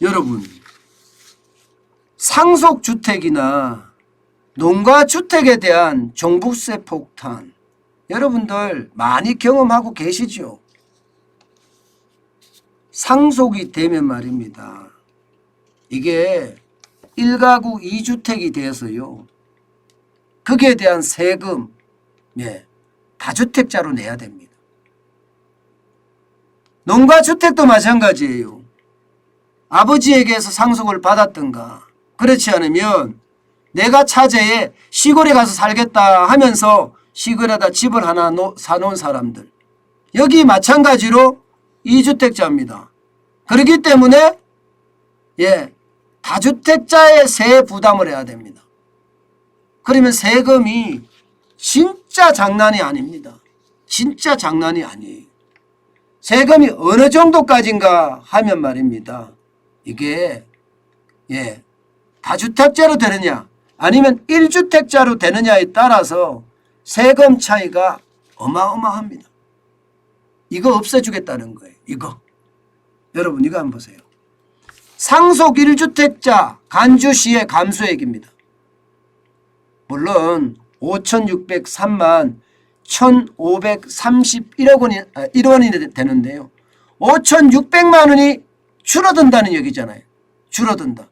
여러분, 상속주택이나 농가주택에 대한 종부세 폭탄 여러분들 많이 경험하고 계시죠? 상속이 되면 말입니다. 이게 1가구 2주택이 돼서요. 거기에 대한 세금 다주택자로 내야 됩니다. 농가주택도 마찬가지예요. 아버지에게서 상속을 받았던가 그렇지 않으면 내가 차제에 시골에 가서 살겠다 하면서 시골에다 집을 하나 사놓은 사람들 여기 마찬가지로 2주택자입니다. 그렇기 때문에 다주택자의 세 부담을 해야 됩니다. 그러면 세금이 진짜 장난이 아닙니다. 진짜 장난이 아니에요. 세금이 어느 정도까지인가 하면 말입니다. 이게 다주택자로 되느냐 아니면 1주택자로 되느냐에 따라서 세금 차이가 어마어마합니다. 이거 없애주겠다는 거예요. 이거. 여러분 이거 한번 보세요. 상속 1주택자 간주시의 감소액입니다. 물론 5,603만 1,531원이 되는데요. 5,600만 원이 줄어든다는 얘기잖아요. 줄어든다.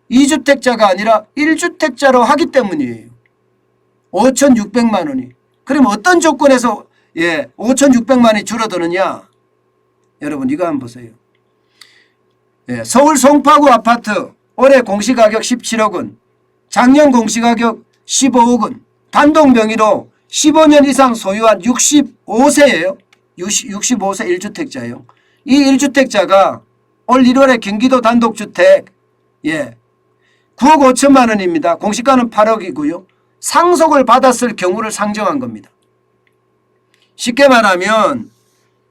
2주택자가 아니라 1주택자로 하기 때문이에요. 5,600만 원이. 그럼 어떤 조건에서 5,600만 원이 줄어드느냐? 여러분 이거 한번 보세요. 서울 송파구 아파트 올해 공시가격 17억 원, 작년 공시가격 15억 원, 단독 명의로 15년 이상 소유한 65세예요. 65세 1주택자예요. 이 1주택자가 올 1월에 경기도 단독주택 9억 5천만 원입니다. 공시가는 8억이고요. 상속을 받았을 경우를 상정한 겁니다. 쉽게 말하면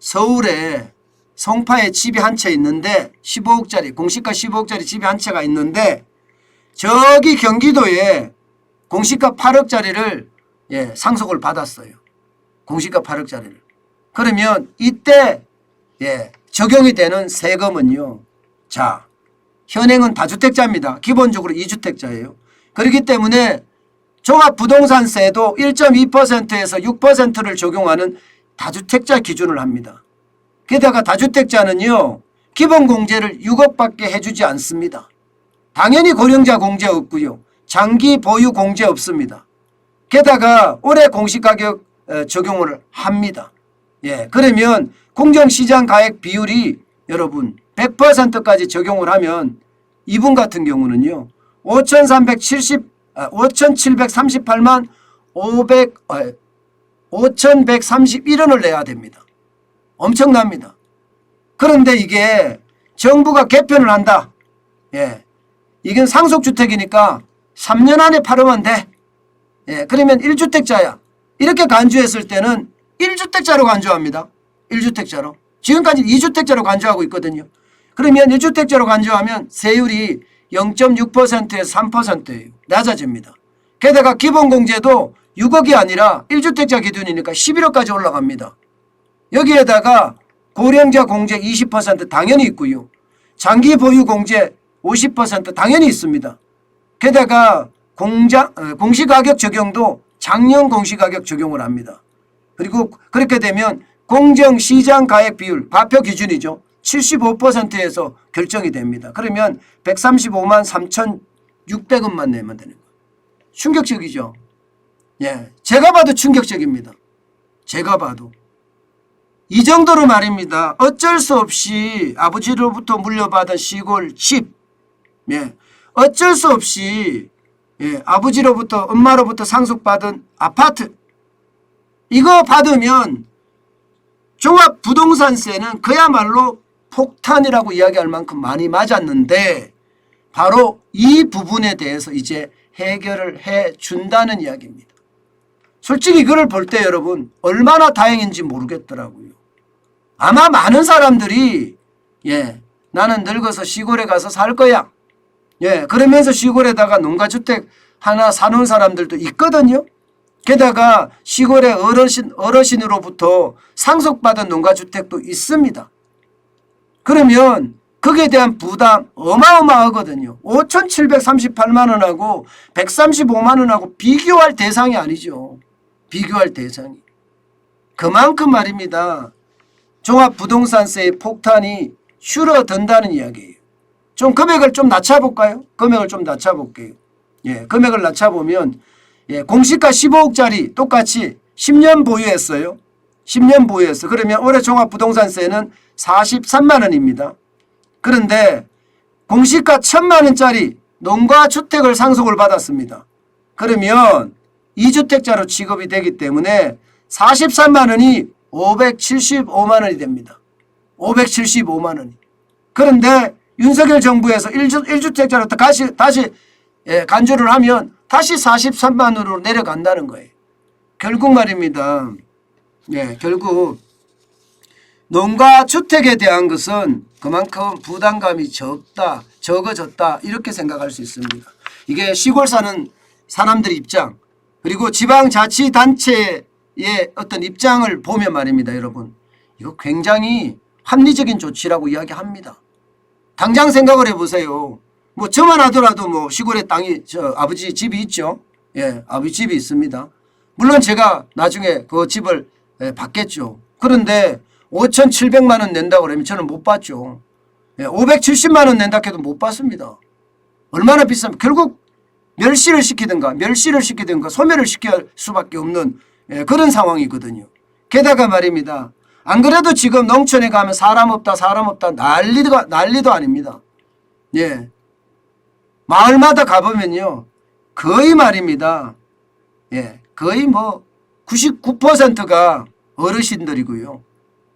서울에 송파에 집이 한 채 있는데 15억짜리 공시가 15억짜리 집이 한 채가 있는데 저기 경기도에 공시가 8억짜리를 상속을 받았어요. 공시가 8억짜리를. 그러면 이때 적용이 되는 세금은요. 자, 현행은 다주택자입니다. 기본적으로 2주택자예요. 그렇기 때문에 종합부동산세도 1.2%에서 6%를 적용하는 다주택자 기준을 합니다. 게다가 다주택자는요. 기본공제를 6억밖에 해주지 않습니다. 당연히 고령자 공제 없고요. 장기 보유 공제 없습니다. 게다가 올해 공시가격 적용을 합니다. 그러면 공정시장 가액 비율이 여러분 100%까지 적용을 하면 이분 같은 경우는요. 5,738만 5,131원을 내야 됩니다. 엄청납니다. 그런데 이게 정부가 개편을 한다. 이건 상속주택이니까 3년 안에 팔으면 돼. 그러면 1주택자야. 이렇게 간주했을 때는 1주택자로 간주합니다. 1주택자로. 지금까지 2주택자로 간주하고 있거든요. 그러면 1주택자로 간주하면 세율이 0.6%에서 3%예요. 낮아집니다. 게다가 기본공제도 6억이 아니라 1주택자 기준이니까 11억까지 올라갑니다. 여기에다가 고령자 공제 20% 당연히 있고요. 장기 보유 공제 50% 당연히 있습니다. 게다가 공시가격 적용도 작년 공시가격 적용을 합니다. 그리고 그렇게 되면 공정시장 가액 비율 과표 기준이죠. 75%에서 결정이 됩니다. 그러면 135만 3,600원만 내면 되는 거예요. 충격적이죠. 제가 봐도 충격적입니다. 제가 봐도. 이 정도로 말입니다. 어쩔 수 없이 아버지로부터 물려받은 시골 집, 어쩔 수 없이 아버지로부터 엄마로부터 상속받은 아파트, 이거 받으면 종합부동산세는 그야말로 폭탄이라고 이야기할 만큼 많이 맞았는데 바로 이 부분에 대해서 이제 해결을 해준다는 이야기입니다. 솔직히 이거를 볼 때 여러분 얼마나 다행인지 모르겠더라고요. 아마 많은 사람들이 나는 늙어서 시골에 가서 살 거야. 그러면서 시골에다가 농가주택 하나 사놓은 사람들도 있거든요. 게다가 시골의 어르신으로부터 상속받은 농가주택도 있습니다. 그러면 그 거기에 대한 부담 어마어마하거든요. 5,738만 원하고 135만 원하고 비교할 대상이 아니죠. 비교할 대상이. 그만큼 말입니다. 종합부동산세의 폭탄이 줄어든다는 이야기예요. 좀 금액을 좀 낮춰볼까요? 금액을 좀 낮춰볼게요. 예, 금액을 낮춰보면 예, 공시가 15억짜리 똑같이 10년 보유했어요. 10년 보유했어. 그러면 올해 종합부동산세는 43만 원입니다. 그런데 공시가 1,000만 원짜리 농가주택을 상속을 받았습니다. 그러면 2주택자로 취급이 되기 때문에 43만 원이 575만 원이 됩니다. 575만 원이. 그런데 윤석열 정부에서 1주택자로 다시 간주를 하면 다시 43만 원으로 내려간다는 거예요. 결국 말입니다. 예, 결국 농가주택에 대한 것은 그만큼 부담감이 적어졌다 이렇게 생각할 수 있습니다. 이게 시골 사는 사람들 입장 그리고 지방자치단체의 어떤 입장을 보면 말입니다. 여러분 이거 굉장히 합리적인 조치라고 이야기합니다. 당장 생각을 해보세요. 뭐 저만 하더라도 뭐 시골에 땅이 아버지 집이 있죠. 예, 아버지 집이 있습니다. 물론 제가 나중에 그 집을 받겠죠. 그런데 5,700만 원 낸다고 그러면 저는 못 받죠. 570만 원 낸다 해도 못 받습니다. 얼마나 비싸면 결국 멸시를 시키든가 소멸을 시킬 수밖에 없는 그런 상황이거든요. 게다가 말입니다. 안 그래도 지금 농촌에 가면 사람 없다 난리도 아닙니다. 예, 마을마다 가보면요. 거의 말입니다. 예, 거의 뭐 99%가 어르신들이고요.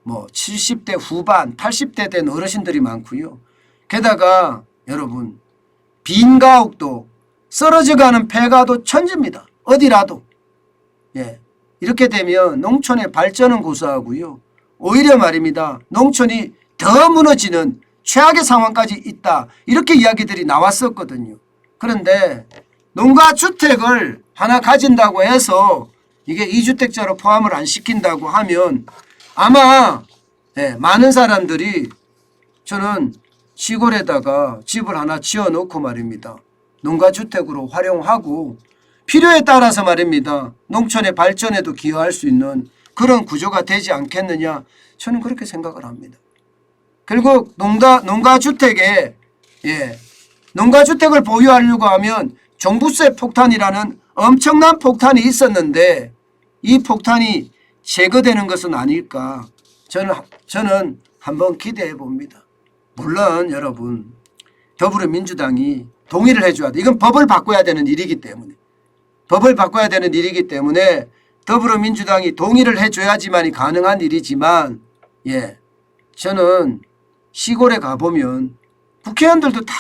뭐 70대 후반 80대 된 어르신들이 많고요. 게다가 여러분 빈 가옥도 쓰러져가는 폐가도 천지입니다. 어디라도. 예, 이렇게 되면 농촌의 발전은 고사하고요. 오히려 말입니다. 농촌이 더 무너지는 최악의 상황까지 있다. 이렇게 이야기들이 나왔었거든요. 그런데 농가주택을 하나 가진다고 해서 이게 2주택자로 포함을 안 시킨다고 하면 아마 많은 사람들이 저는 시골에다가 집을 하나 지어놓고 말입니다. 농가주택으로 활용하고 필요에 따라서 말입니다. 농촌의 발전에도 기여할 수 있는 그런 구조가 되지 않겠느냐 저는 그렇게 생각을 합니다. 결국 농가주택을 보유하려고 하면 종부세 폭탄이라는 엄청난 폭탄이 있었는데 이 폭탄이 제거되는 것은 아닐까 저는 한번 기대해 봅니다. 물론 여러분 더불어민주당이 동의를 해줘야 돼. 이건 법을 바꿔야 되는 일이기 때문에 더불어민주당이 동의를 해줘야지만이 가능한 일이지만 예, 저는 시골에 가보면 국회의원들도 다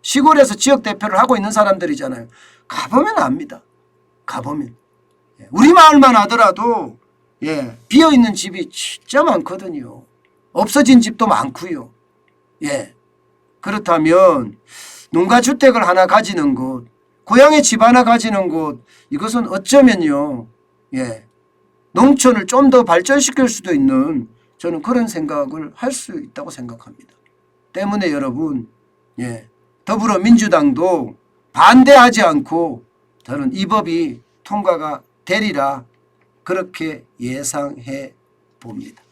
시골에서 지역대표를 하고 있는 사람들이잖아요. 가보면 압니다. 가보면. 우리 마을만 하더라도 예, 비어있는 집이 진짜 많거든요. 없어진 집도 많고요. 예, 그렇다면 농가주택을 하나 가지는 곳, 고향의 집 하나 가지는 곳, 이것은 어쩌면요, 예, 농촌을 좀 더 발전시킬 수도 있는 저는 그런 생각을 할 수 있다고 생각합니다. 때문에 여러분, 예, 더불어민주당도 반대하지 않고 저는 이 법이 통과가 되리라 그렇게 예상해 봅니다.